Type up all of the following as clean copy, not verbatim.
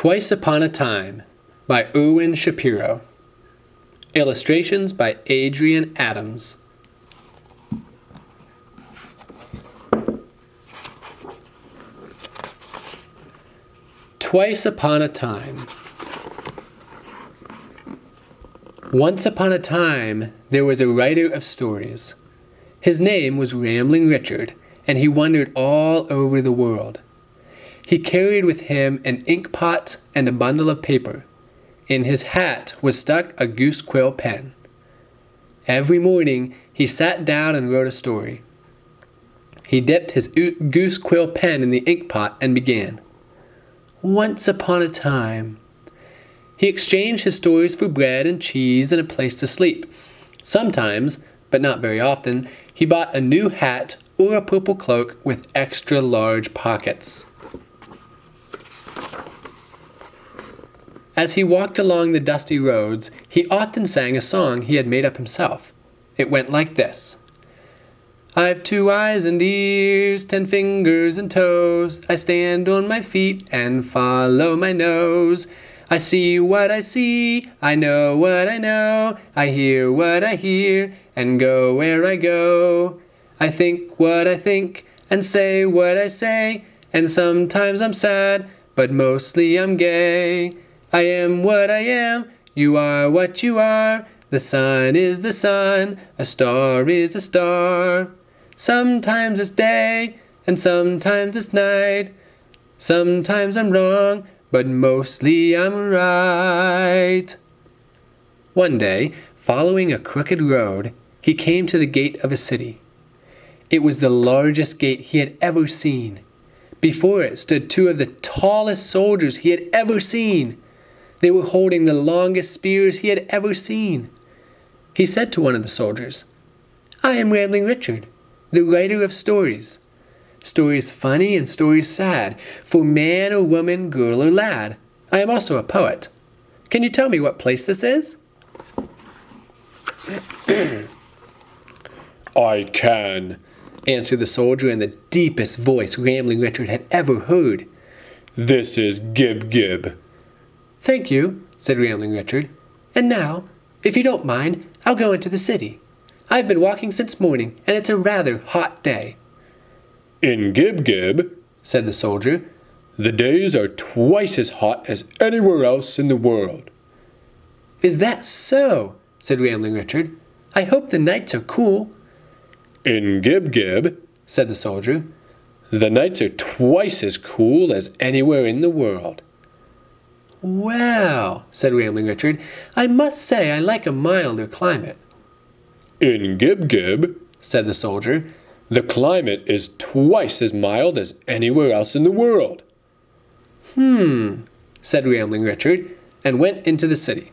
Twice Upon a Time by Erwin Shapiro. Illustrations by Adrian Adams. Twice Upon a Time. Once upon a time, there was a writer of stories. His name was Rambling Richard, and he wandered all over the world. He carried with him an ink pot and a bundle of paper. In his hat was stuck a goose quill pen. Every morning he sat down and wrote a story. He dipped his goose quill pen in the ink pot and began. Once upon a time. He exchanged his stories for bread and cheese and a place to sleep. Sometimes, but not very often, he bought a new hat or a purple cloak with extra large pockets. As he walked along the dusty roads, he often sang a song he had made up himself. It went like this. I've 2 eyes and ears, 10 fingers and toes. I stand on my feet and follow my nose. I see what I see, I know what I know. I hear what I hear and go where I go. I think what I think and say what I say. And sometimes I'm sad, but mostly I'm gay. I am what I am, you are what you are. The sun is the sun, a star is a star. Sometimes it's day, and sometimes it's night. Sometimes I'm wrong, but mostly I'm right. One day, following a crooked road, he came to the gate of a city. It was the largest gate he had ever seen. Before it stood 2 of the tallest soldiers he had ever seen. They were holding the longest spears he had ever seen. He said to one of the soldiers, I am Rambling Richard, the writer of stories. Stories funny and stories sad, for man or woman, girl or lad. I am also a poet. Can you tell me what place this is? I can, answered the soldier in the deepest voice Rambling Richard had ever heard. This is Gib Gib. Thank you, said Rambling Richard. And now, if you don't mind, I'll go into the city. I've been walking since morning, and it's a rather hot day. In Gib Gib, said the soldier, the days are twice as hot as anywhere else in the world. Is that so? Said Rambling Richard. I hope the nights are cool. In Gib Gib, said the soldier, the nights are twice as cool as anywhere in the world. Well, said Rambling Richard, I must say I like a milder climate. In Gib Gib, said the soldier, the climate is twice as mild as anywhere else in the world. Said Rambling Richard, and went into the city.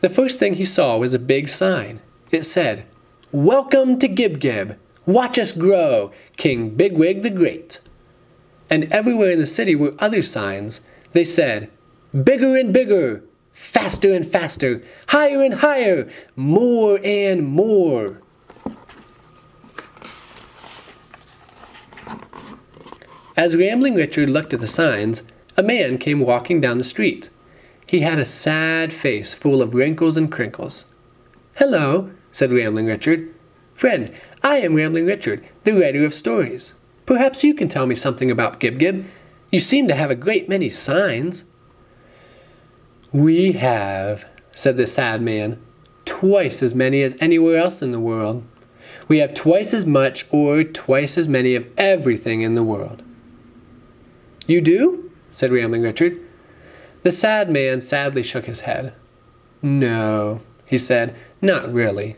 The first thing he saw was a big sign. It said, Welcome to Gib Gib. Watch us grow, King Bigwig the Great. And everywhere in the city were other signs. They said, Bigger and bigger, faster and faster, higher and higher, more and more. As Rambling Richard looked at the signs, a man came walking down the street. He had a sad face full of wrinkles and crinkles. Hello, said Rambling Richard. Friend, I am Rambling Richard, the writer of stories. Perhaps you can tell me something about Gib Gib. You seem to have a great many signs. We have, said the sad man, twice as many as anywhere else in the world. We have twice as much or twice as many of everything in the world. You do? Said Rambling Richard. The sad man sadly shook his head. No, he said, not really.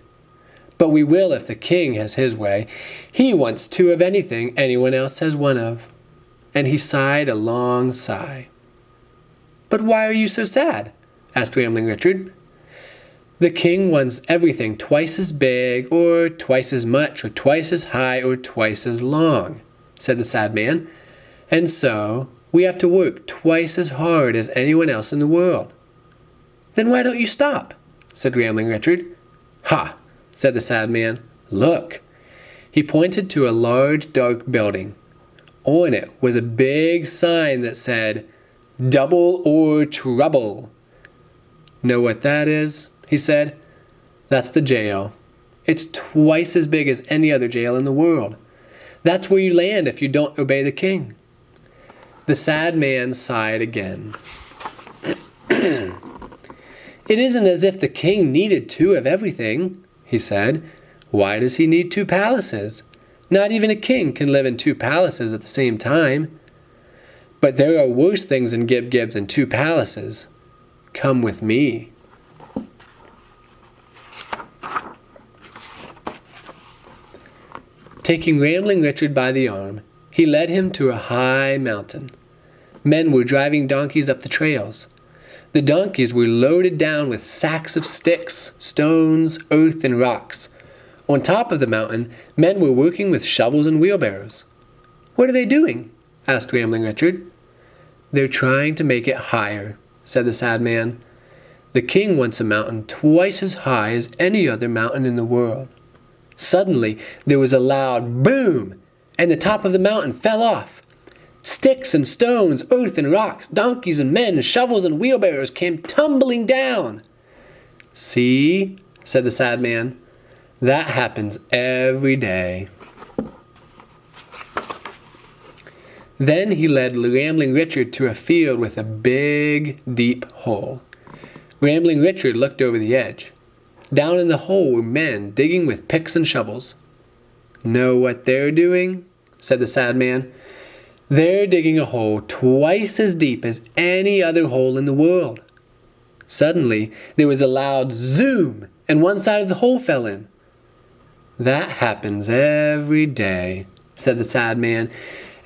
But we will if the king has his way. He wants 2 of anything anyone else has 1 of. And he sighed a long sigh. But why are you so sad? Asked Rambling Richard. The king wants everything twice as big, or twice as much, or twice as high, or twice as long, said the sad man. And so we have to work twice as hard as anyone else in the world. Then why don't you stop? Said Rambling Richard. Ha! Said the sad man. Look! He pointed to a large dark building. On it was a big sign that said, Double or trouble. Know what that is? He said. That's the jail. It's twice as big as any other jail in the world. That's where you land if you don't obey the king. The sad man sighed again. It isn't as if the king needed two of everything, he said. Why does he need two palaces? Not even a king can live in two palaces at the same time. But there are worse things in Gib-Gib than two palaces. Come with me. Taking Rambling Richard by the arm, he led him to a high mountain. Men were driving donkeys up the trails. The donkeys were loaded down with sacks of sticks, stones, earth, and rocks. On top of the mountain, men were working with shovels and wheelbarrows. What are they doing? Asked Rambling Richard. They're trying to make it higher, said the sad man. The king wants a mountain twice as high as any other mountain in the world. Suddenly, there was a loud boom, and the top of the mountain fell off. Sticks and stones, earth and rocks, donkeys and men, shovels and wheelbarrows came tumbling down. See, said the sad man, that happens every day. Then he led Rambling Richard to a field with a big, deep hole. Rambling Richard looked over the edge. Down in the hole were men digging with picks and shovels. Know what they're doing? Said the sad man. They're digging a hole twice as deep as any other hole in the world. Suddenly, there was a loud zoom, and one side of the hole fell in. That happens every day, said the sad man,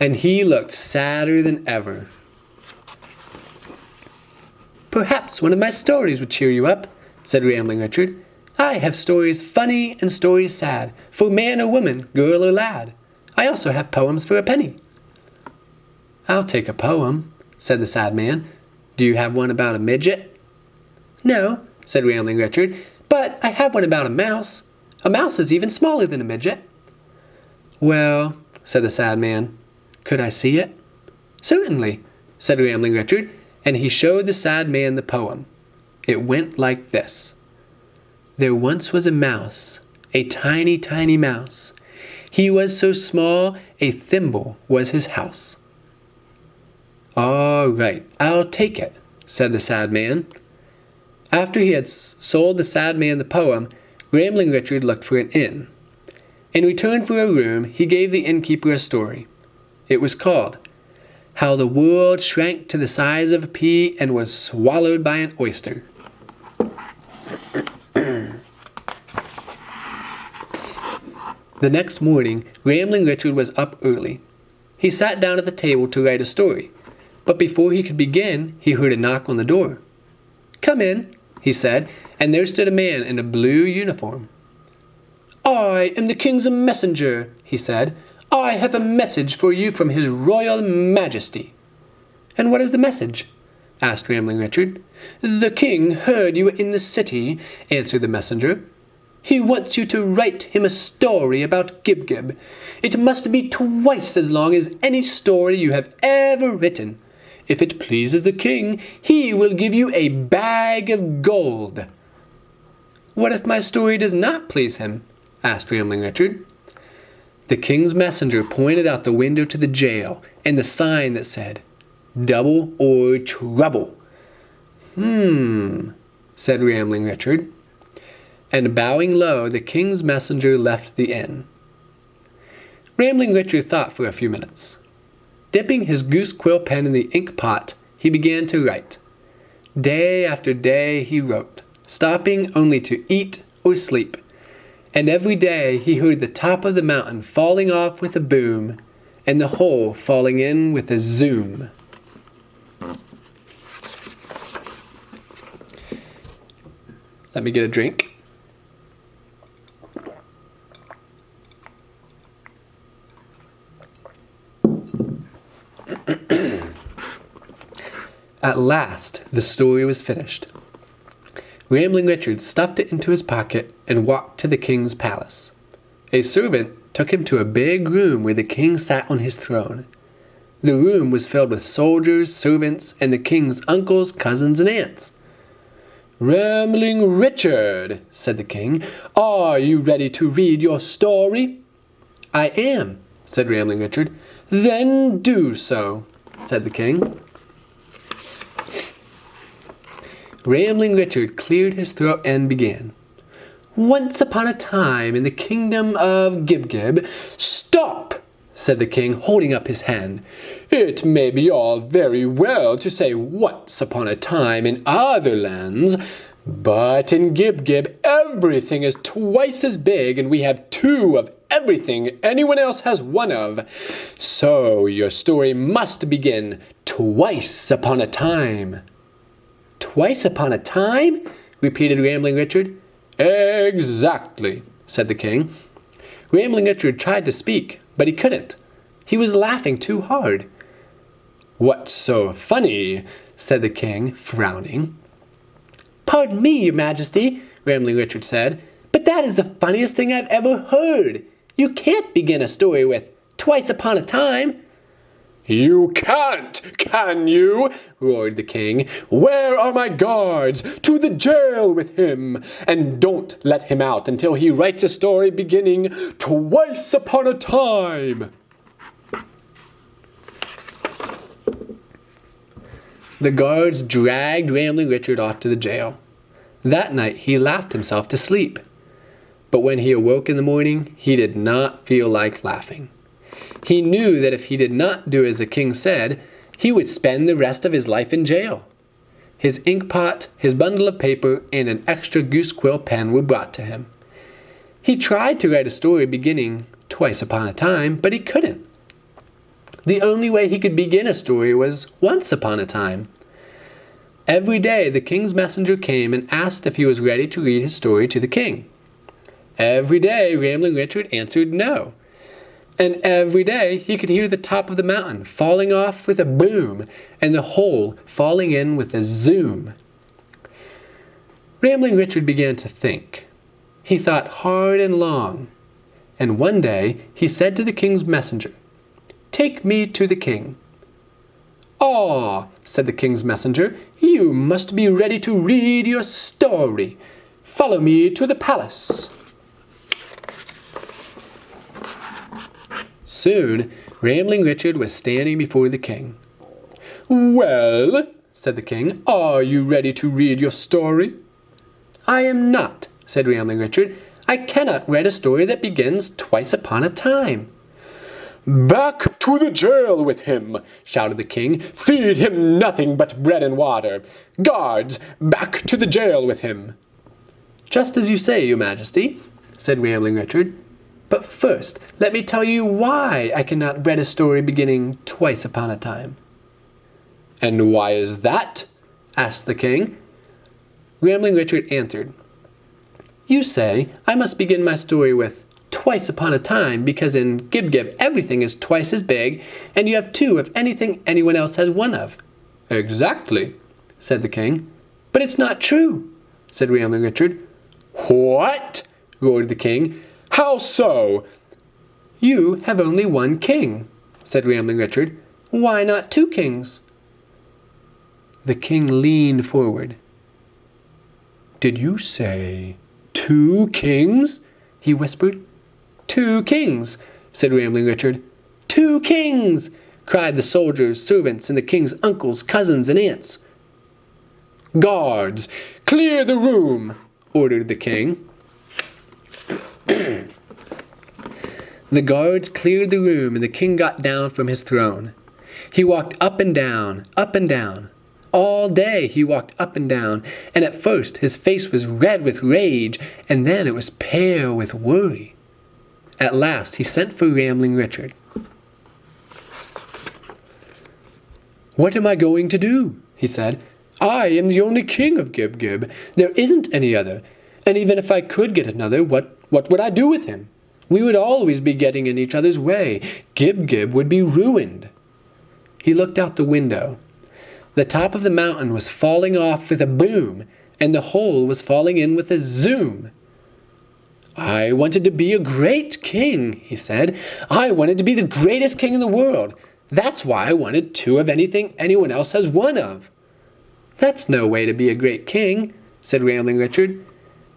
and he looked sadder than ever. Perhaps one of my stories would cheer you up, said Rambling Richard. I have stories funny and stories sad, for man or woman, girl or lad. I also have poems for a penny. I'll take a poem, said the sad man. Do you have one about a midget? No, said Rambling Richard, but I have one about a mouse. A mouse is even smaller than a midget. Well, said the sad man, could I see it? Certainly, said Rambling Richard, and he showed the sad man the poem. It went like this. There once was a mouse, a tiny, tiny mouse. He was so small, a thimble was his house. All right, I'll take it, said the sad man. After he had sold the sad man the poem, Rambling Richard looked for an inn. In return for a room, he gave the innkeeper a story. It was called, How the World Shrank to the Size of a Pea and Was Swallowed by an Oyster. The next morning, Rambling Richard was up early. He sat down at the table to write a story. But before he could begin, he heard a knock on the door. Come in, he said, and there stood a man in a blue uniform. I am the king's messenger, he said. I have a message for you from his royal majesty. And what is the message? Asked Rambling Richard. The king heard you in the city, answered the messenger. He wants you to write him a story about Gib-Gib. It must be twice as long as any story you have ever written. If it pleases the king, he will give you a bag of gold. What if my story does not please him? Asked Rambling Richard. The king's messenger pointed out the window to the jail and the sign that said, Double or Trouble. Said Rambling Richard. And bowing low, the king's messenger left the inn. Rambling Richard thought for a few minutes. Dipping his goose quill pen in the ink pot, he began to write. Day after day he wrote, stopping only to eat or sleep. And every day he heard the top of the mountain falling off with a boom, and the hole falling in with a zoom. Let me get a drink. At last, the story was finished. Rambling Richard stuffed it into his pocket and walked to the king's palace. A servant took him to a big room where the king sat on his throne. The room was filled with soldiers, servants, and the king's uncles, cousins, and aunts. "Rambling Richard," said the king, "are you ready to read your story?" "I am," said Rambling Richard. "Then do so," said the king. Rambling Richard cleared his throat and began. "Once upon a time in the kingdom of Gib-Gib—" "Stop!" said the king, holding up his hand. "It may be all very well to say once upon a time in other lands, but in Gib-Gib everything is twice as big, and we have two of everything anyone else has one of. So your story must begin twice upon a time." "Twice upon a time?" repeated Rambling Richard. "Exactly," said the king. Rambling Richard tried to speak, but he couldn't. He was laughing too hard. "What's so funny?" said the king, frowning. "Pardon me, your majesty," Rambling Richard said, "but that is the funniest thing I've ever heard. You can't begin a story with twice upon a time." "You can't, can you?" roared the king. "Where are my guards? To the jail with him! And don't let him out until he writes a story beginning twice upon a time!" The guards dragged Rambling Richard off to the jail. That night he laughed himself to sleep. But when he awoke in the morning, he did not feel like laughing. He knew that if he did not do as the king said, he would spend the rest of his life in jail. His inkpot, his bundle of paper, and an extra goose quill pen were brought to him. He tried to write a story beginning twice upon a time, but he couldn't. The only way he could begin a story was once upon a time. Every day the king's messenger came and asked if he was ready to read his story to the king. Every day Rambling Richard answered no. And every day he could hear the top of the mountain falling off with a boom and the hole falling in with a zoom. Rambling Richard began to think. He thought hard and long. And one day he said to the king's messenger, "Take me to the king." "Ah," said the king's messenger, "you must be ready to read your story. Follow me to the palace." Soon, Rambling Richard was standing before the king. "Well," said the king, "are you ready to read your story?" "I am not," said Rambling Richard. "I cannot write a story that begins twice upon a time." "Back to the jail with him," shouted the king. "Feed him nothing but bread and water. Guards, back to the jail with him." "Just as you say, your majesty," said Rambling Richard. "But first, let me tell you why I cannot write a story beginning twice upon a time." "And why is that?" asked the king. Rambling Richard answered, "You say I must begin my story with twice upon a time because in Gib-Gib everything is twice as big, and you have two of anything anyone else has one of." "Exactly," said the king. "But it's not true," said Rambling Richard. "What?" roared the king. "How so?" "You have only one king," said Rambling Richard. "Why not two kings?" The king leaned forward. "Did you say 2 kings?" he whispered. "2 kings," said Rambling Richard. "2 kings!" cried the soldiers, servants, and the king's uncles, cousins, and aunts. "Guards, clear the room," ordered the king. The guards cleared the room, and the king got down from his throne. He walked up and down, up and down. All day he walked up and down, and at first his face was red with rage, and then it was pale with worry. At last he sent for Rambling Richard. "What am I going to do?" he said. "I am the only king of Gib-Gib. There isn't any other. And even if I could get another, what would I do with him? We would always be getting in each other's way. Gib-Gib would be ruined." He looked out the window. The top of the mountain was falling off with a boom, and the hole was falling in with a zoom. "I wanted to be a great king," he said. "I wanted to be the greatest king in the world. That's why I wanted 2 of anything anyone else has 1 of." "That's no way to be a great king," said Rambling Richard.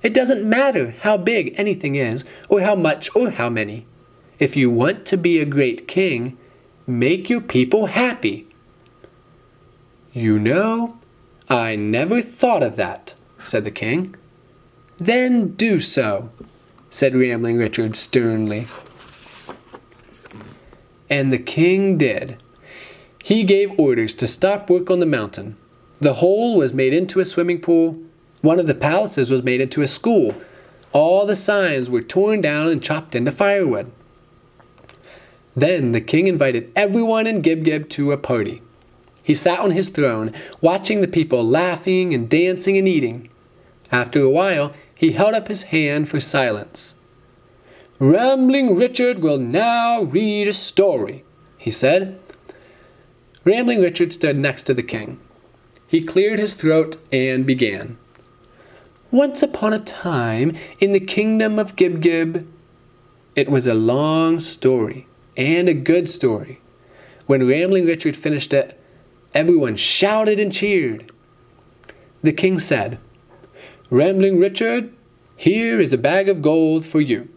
"It doesn't matter how big anything is, or how much or how many. If you want to be a great king, make your people happy." "You know, I never thought of that," said the king. "Then do so," said Rambling Richard sternly. And the king did. He gave orders to stop work on the mountain. The hole was made into a swimming pool. One of the palaces was made into a school. All the signs were torn down and chopped into firewood. Then the king invited everyone in Gib-Gib to a party. He sat on his throne, watching the people laughing and dancing and eating. After a while, he held up his hand for silence. "Rambling Richard will now read a story," he said. Rambling Richard stood next to the king. He cleared his throat and began. "Once upon a time, in the kingdom of Gib-Gib," it was a long story, and a good story. When Rambling Richard finished it, everyone shouted and cheered. The king said, "Rambling Richard, here is a bag of gold for you.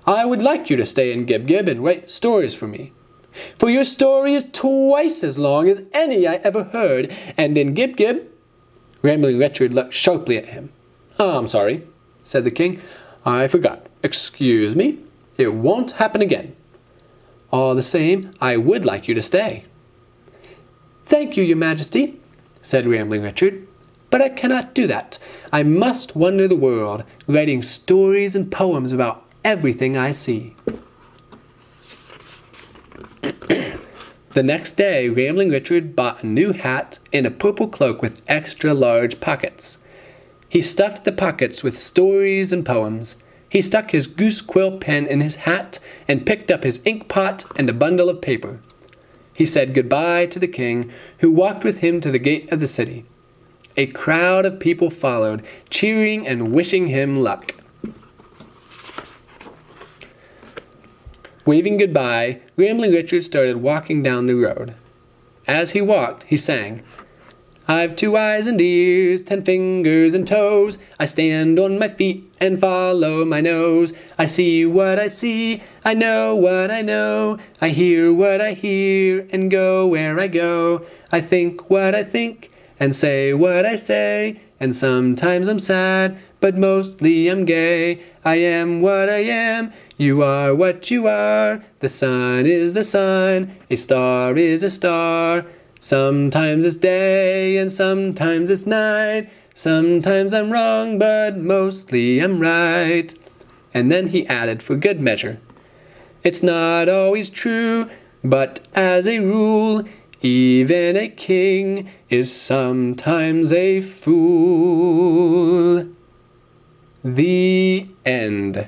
I would like you to stay in Gib-Gib and write stories for me. For your story is twice as long as any I ever heard, and in Gib-Gib—" Rambling Richard looked sharply at him. "I'm sorry," said the king. "I forgot. Excuse me. It won't happen again. All the same, I would like you to stay." "Thank you, your majesty," said Rambling Richard. "But I cannot do that. I must wander the world, writing stories and poems about everything I see." The next day, Rambling Richard bought a new hat and a purple cloak with extra large pockets. He stuffed the pockets with stories and poems. He stuck his goose quill pen in his hat and picked up his ink pot and a bundle of paper. He said goodbye to the king, who walked with him to the gate of the city. A crowd of people followed, cheering and wishing him luck. Waving goodbye, Rambling Richard started walking down the road. As he walked, he sang, "I've 2 eyes and ears, 10 fingers and toes. I stand on my feet and follow my nose. I see what I see, I know what I know. I hear what I hear and go where I go. I think what I think and say what I say. And sometimes I'm sad, but mostly I'm gay. I am what I am, you are what you are. The sun is the sun, a star is a star. Sometimes it's day and sometimes it's night. Sometimes I'm wrong, but mostly I'm right." And then he added for good measure, "It's not always true, but as a rule, even a king is sometimes a fool." The end.